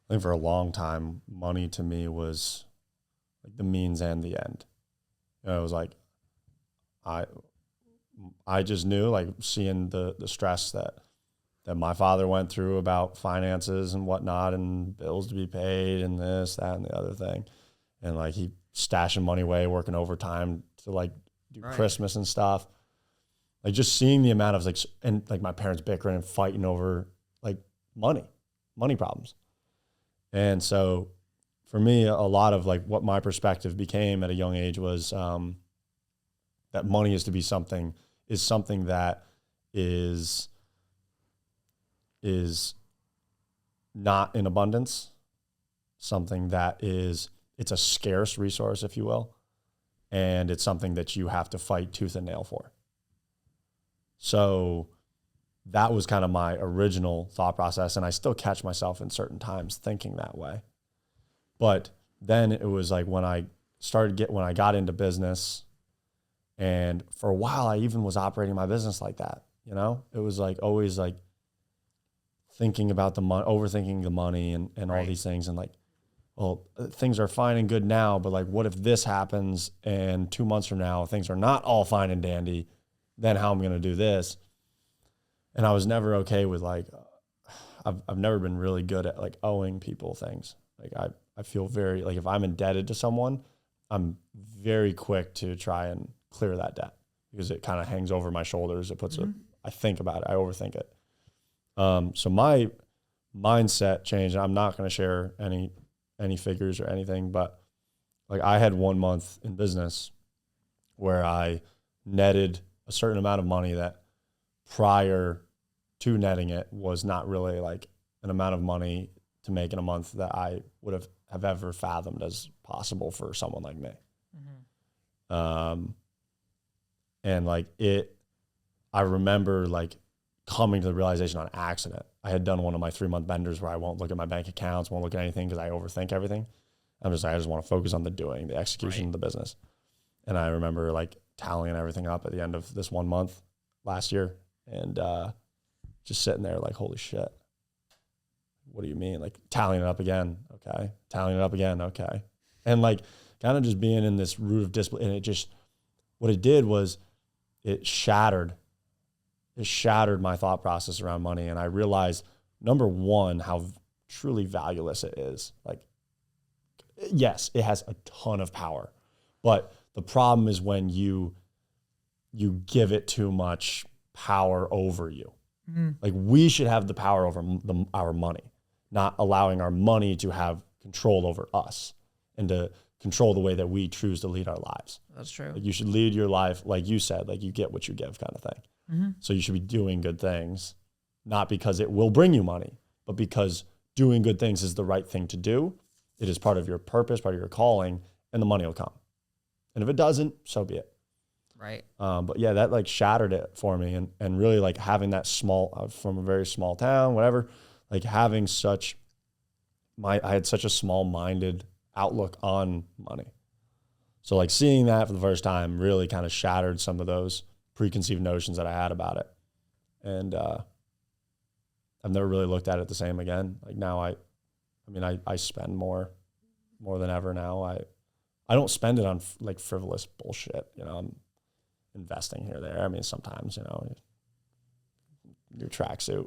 I think for a long time, money to me was like the means and the end. You know, it was like, I just knew, like, seeing the stress that my father went through about finances and whatnot and bills to be paid and this, that, and the other thing. And like he stashing money away, working overtime to like do Christmas and stuff. Like just seeing the amount of like, and like my parents bickering and fighting over like money problems. And so for me, a lot of like what my perspective became at a young age was that money is something that is not in abundance, something that it's a scarce resource, if you will, and it's something that you have to fight tooth and nail for. So that was kind of my original thought process, and I still catch myself in certain times thinking that way. But then it was like when I got into business, and for a while I even was operating my business like that, you know? It was like always like thinking about the money, overthinking the money and all these things, and like, well, things are fine and good now, but like, what if this happens and 2 months from now things are not all fine and dandy? Then how am I going to do this? And I was never okay with like, I've never been really good at like owing people things. Like I feel very like if I'm indebted to someone, I'm very quick to try and clear that debt because it kind of hangs over my shoulders. It puts I think about it, I overthink it. So my mindset changed. I'm not going to share any figures or anything, but like I had 1 month in business where I netted a certain amount of money that prior to netting it was not really like an amount of money to make in a month that I would have ever fathomed as possible for someone like me. And like I remember like coming to the realization on accident. I had done one of my 3-month benders where I won't look at my bank accounts, won't look at anything because I overthink everything. I just want to focus on the doing, the execution of the business. And I remember like tallying everything up at the end of this 1 month last year and just sitting there like, holy shit. What do you mean? Like tallying it up again. Okay. Tallying it up again. Okay. And like kind of just being in this root of discipline. And what it did was it shattered my thought process around money. And I realized, number one, how truly valueless it is. Like, yes, it has a ton of power, but the problem is when you give it too much power over you. Like we should have the power over our money, not allowing our money to have control over us and to control the way that we choose to lead our lives. That's true. Like you should lead your life, like you said, like you get what you give kind of thing. So you should be doing good things, not because it will bring you money, but because doing good things is the right thing to do. It is part of your purpose, part of your calling, and the money will come. And if it doesn't, so be it. Right. But yeah, that like shattered it for me, and really like having that from a very small town, whatever, like having I had such a small-minded outlook on money. So like seeing that for the first time really kind of shattered some of those preconceived notions that I had about it. And I've never really looked at it the same again. Like now I spend more than ever now. I don't spend it on like frivolous bullshit. You know, I'm investing here or there. I mean, sometimes, you know, new tracksuit.